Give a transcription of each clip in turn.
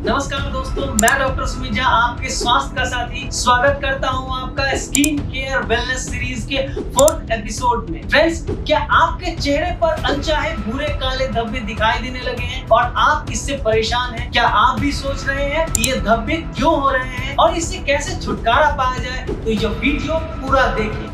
नमस्कार दोस्तों, मैं डॉक्टर सुमित झा आपके स्वास्थ्य का साथी स्वागत करता हूं आपका स्किन केयर वेलनेस सीरीज के 4th एपिसोड में। फ्रेंड्स, क्या आपके चेहरे पर अनचाहे भूरे काले धब्बे दिखाई देने लगे हैं और आप इससे परेशान हैं? क्या आप भी सोच रहे हैं कि ये धब्बे क्यों हो रहे हैं और इससे कैसे छुटकारा पाया जाए? तो ये वीडियो पूरा देखिए।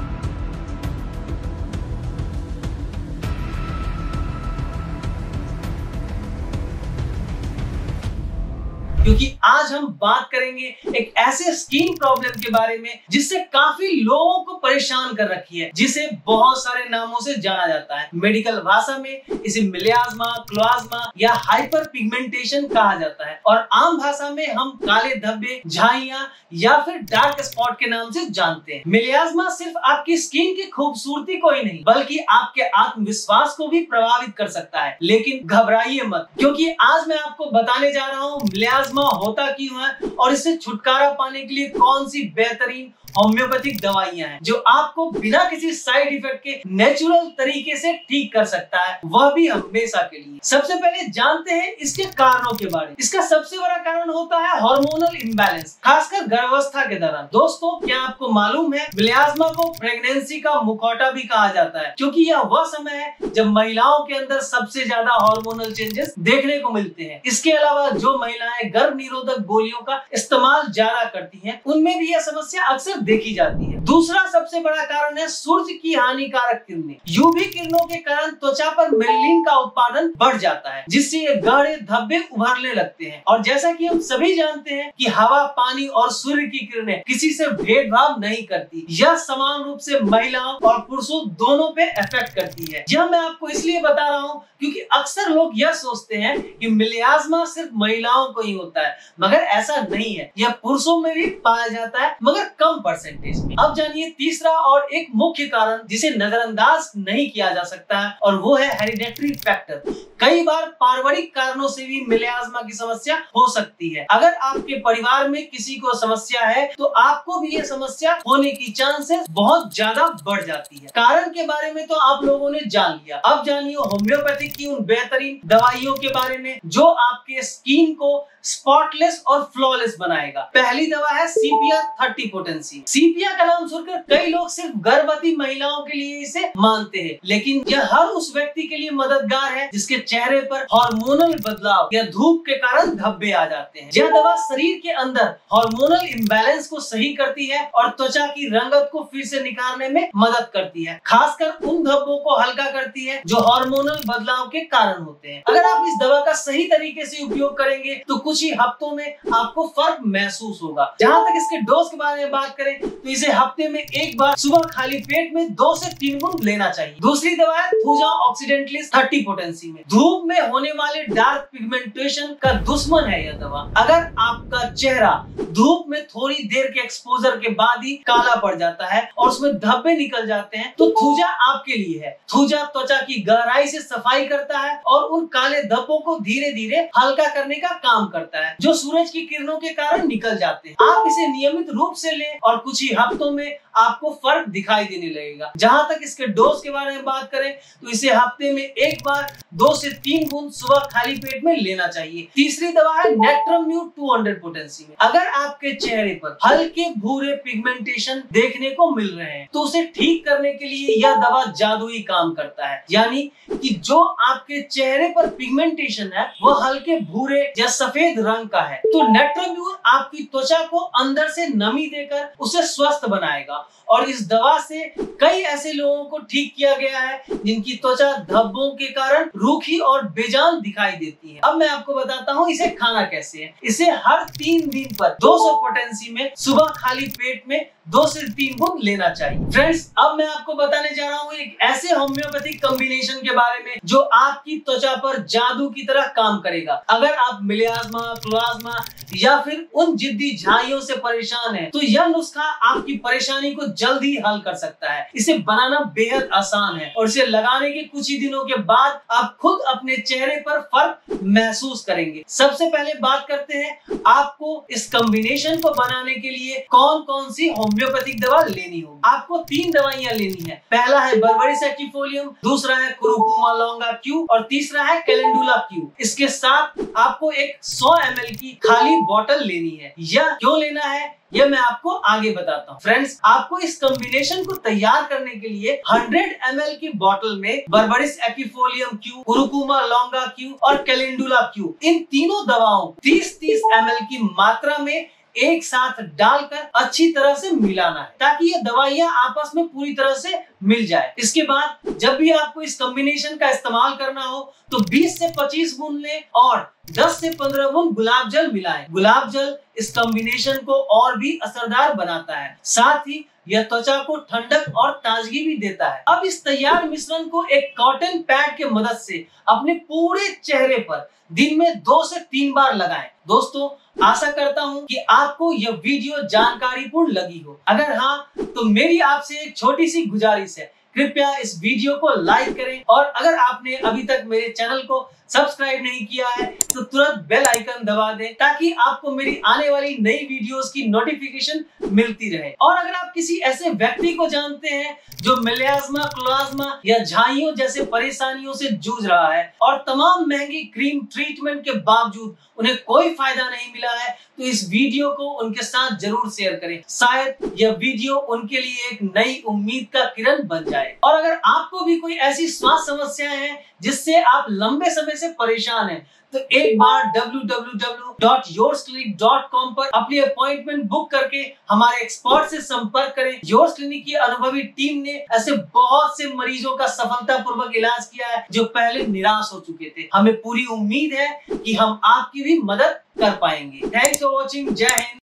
क्योंकि आज हम बात करेंगे एक ऐसे स्किन प्रॉब्लम के बारे में जिससे काफी लोगों को परेशान कर रखी है, जिसे बहुत सारे नामों से जाना जाता है। मेडिकल भाषा में इसे मिलियाज्मा, क्लोआज्मा या हाइपर पिगमेंटेशन कहा जाता है और आम भाषा में हम काले धब्बे, झाइयां या फिर डार्क स्पॉट के नाम से जानते हैं। मिलियाज्मा सिर्फ आपकी स्किन की खूबसूरती को ही नहीं बल्कि आपके आत्मविश्वास को भी प्रभावित कर सकता है। लेकिन घबराइए मत, क्योंकि आज मैं आपको बताने जा रहा हूँ मिलियाज्मा होता क्यों है और इससे छुटकारा पाने के लिए कौन सी बेहतरीन होम्योपैथिक दवाइयां हैं जो आपको बिना किसी साइड इफेक्ट के नेचुरल तरीके से ठीक कर सकता है, वह भी हमेशा के लिए। सबसे पहले जानते हैं इसके कारणों के बारे में। इसका सबसे बड़ा कारण होता है हार्मोनल इम्बैलेंस, खासकर गर्भावस्था के दौरान। दोस्तों, क्या आपको मालूम है मिलियाज्मा को प्रेगनेंसी का मुखौटा भी कहा जाता है, क्योंकि यह वह समय है जब महिलाओं के अंदर सबसे ज्यादा हार्मोनल चेंजेस देखने को मिलते हैं। इसके अलावा जो महिलाएं गर्भ निरोधक गोलियों का इस्तेमाल ज्यादा करती हैं, उनमें भी यह समस्या अक्सर देखी जाती है। दूसरा सबसे बड़ा कारण है सूर्य की हानिकारक किरणें। यूवी किरणों के कारण त्वचा पर मेलानिन का उत्पादन बढ़ जाता है, जिससे ये गाढ़े धब्बे उभरने लगते हैं। और जैसा कि हम सभी जानते हैं कि हवा, पानी और सूर्य की किरणें किसी से भेदभाव नहीं करती। यह समान रूप से महिलाओं और पुरुषों दोनों पे इफेक्ट करती है। यह मैं आपको इसलिए बता रहा हूँ क्योंकि अक्सर लोग यह सोचते हैं कि मिलियाज्मा सिर्फ महिलाओं को ही होता है, मगर ऐसा नहीं है। यह पुरुषों में भी पाया जाता है, मगर कम परसेंटेज में। अब जानिए तीसरा और एक मुख्य कारण जिसे नजरअंदाज नहीं किया जा सकता है, और वो है हेरिडेटरी फैक्टर। कई बार पारिवारिक कारणों से भी मिलियाज्मा की समस्या हो सकती है। अगर आपके परिवार में किसी को समस्या है तो आपको भी ये समस्या होने की चांसेस बहुत ज्यादा बढ़ जाती है। कारण के बारे में तो आप लोगों ने जान लिया। अब जानिए होम्योपैथिक की उन बेहतरीन दवाइयों के बारे में जो आपके स्किन को स्पॉटलेस और फ्लॉलेस बनाएगा। पहली दवा है सीपिया 30 पोटेंसी। सीपिया का नाम सुनकर कई लोग सिर्फ गर्भवती महिलाओं के लिए इसे मानते हैं, लेकिन यह हर उस व्यक्ति के लिए मददगार है जिसके चेहरे पर हार्मोनल बदलाव या धूप के कारण धब्बे आ जाते हैं। यह दवा शरीर के अंदर हार्मोनल इम्बैलेंस को सही करती है और त्वचा की रंगत को फिर से निखारने में मदद करती है। खासकर उन धब्बों को हल्का करती है जो हार्मोनल बदलाव के कारण होते हैं। अगर आप इस दवा का सही तरीके से उपयोग करेंगे तो कुछ ही हफ्तों में आपको फर्क महसूस होगा। जहां तक इसके डोज के बारे में बात करें तो इसे हफ्ते में एक बार सुबह खाली पेट में 2 से 3 बूंद लेना चाहिए। दूसरी दवा है थूजा ऑक्सीडेंटलिस 30 पोटेंसी में। धूप में होने वाले डार्क पिगमेंटेशन का दुश्मन है यह दवा। अगर आपका चेहरा धूप में थोड़ी देर के एक्सपोजर के बाद ही काला पड़ जाता है और उसमें धब्बे निकल जाते हैं तो थूजा आपके लिए है। थूजा त्वचा की गहराई से सफाई करता है और उन काले धब्बों को धीरे धीरे हल्का करने का काम करता है जो सूरज की किरणों के कारण निकल जाते हैं। आप इसे नियमित रूप से लें और कुछ ही हफ्तों में आपको फर्क दिखाई देने लगेगा। जहां तक इसके डोज के बारे में बात करें तो इसे हफ्ते में एक बार 2 से 3 बूंद सुबह खाली पेट में लेना चाहिए। तीसरी दवा है नेट्रम्यू 200 पोटेंसी में। अगर आपके चेहरे पर हल्के भूरे पिगमेंटेशन देखने को मिल रहे हैं तो उसे ठीक करने के लिए यह दवा जादुई काम करता है। यानी कि जो आपके चेहरे पर पिगमेंटेशन है वह हल्के भूरे या सफेद रंग का है, तो नेट्रम्यूर आपकी त्वचा को अंदर से नमी देकर उसे स्वस्थ बनाएगा। और इस दवा से कई ऐसे लोगों को ठीक किया गया है जिनकी त्वचा धब्बों के कारण रूखी और बेजान दिखाई देती है। अब मैं आपको बताता हूँ इसे खाना कैसे है। इसे हर 3 दिन पर 200 पोटेंसी में सुबह खाली पेट में 2 से 3 बूंद लेना चाहिए। फ्रेंड्स, अब मैं आपको बताने जा रहा हूँ एक ऐसे होम्योपैथिक कॉम्बिनेशन के बारे में जो आपकी त्वचा पर जादू की तरह काम करेगा। अगर आप मिलियाज्मा, क्लोआज्मा या फिर उन जिद्दी झाइयों से परेशान हैं, तो यह नुस्खा आपकी परेशानी को जल्द ही हल कर सकता है। इसे बनाना बेहद आसान है और इसे लगाने के कुछ ही दिनों के बाद आप खुद अपने चेहरे पर फर्क महसूस करेंगे। सबसे पहले बात करते हैं आपको इस कॉम्बिनेशन को बनाने के लिए कौन कौन सी होम्योपैथिक दवा लेनी होगी। आपको 3 दवाइयां लेनी है। पहला है बर्बरिस एक्टिफोलियम, दूसरा है कुरुकुमा लॉन्गा क्यू और तीसरा है कैलेंडुला क्यू। इसके साथ आपको एक 100 ml की खाली बोतल लेनी है। यह क्यों लेना है यह मैं आपको आगे बताता हूँ। फ्रेंड्स, आपको इस कॉम्बिनेशन को तैयार करने के लिए 100 ml की बोतल में बर्बरिस एक्टिफोलियम क्यू, कुरुकुमा लॉन्गा क्यू और कैलेंडुला क्यू, इन तीनों दवाओं 30-30 ml की मात्रा में एक साथ डालकर अच्छी तरह से मिलाना है ताकि ये दवाइयां आपस में पूरी तरह से मिल जाए। इसके बाद जब भी आपको इस कॉम्बिनेशन का इस्तेमाल करना हो तो 20 से 25 बूंद लें और 10 से 15 बूंद गुलाब जल मिलाएं। गुलाब जल इस कॉम्बिनेशन को और भी असरदार बनाता है, साथ ही यह त्वचा को ठंडक और ताजगी भी देता है। अब इस तैयार मिश्रण को एक कॉटन पैड के मदद से अपने पूरे चेहरे पर दिन में 2 से 3 बार लगाएं। दोस्तों, आशा करता हूं कि आपको यह वीडियो जानकारीपूर्ण लगी हो। अगर हाँ, तो मेरी आपसे एक छोटी सी गुजारिश है, कृपया इस वीडियो को लाइक करें और अगर आपने अभी तक मेरे चैनल को सब्सक्राइब नहीं किया है तो तुरंत बेल आइकन दबा दें ताकि आपको मेरी आने वाली नई वीडियोस की नोटिफिकेशन मिलती रहे। और अगर आप किसी ऐसे व्यक्ति को जानते हैं जो मेलास्मा, क्लोरास्मा या झाइयों जैसे परेशानियों से जूझ रहा है और तमाम महंगी क्रीम ट्रीटमेंट के बावजूद उन्हें कोई फायदा नहीं मिला है, तो इस वीडियो को उनके साथ जरूर शेयर करें। शायद यह वीडियो उनके लिए एक नई उम्मीद का किरण बन जाए। और अगर आपको भी कोई ऐसी स्वास्थ्य समस्याएं हैं जिससे आप लंबे समय से परेशान हैं, तो एक बार www.yoursclinic.com पर अपनी अपॉइंटमेंट बुक करके हमारे एक्सपर्ट से संपर्क करें। योर्स क्लिनिक की अनुभवी टीम ने ऐसे बहुत से मरीजों का सफलतापूर्वक इलाज किया है जो पहले निराश हो चुके थे। हमें पूरी उम्मीद है कि हम आपकी भी मदद कर पाएंगे। Thanks for watching. जय हिंद।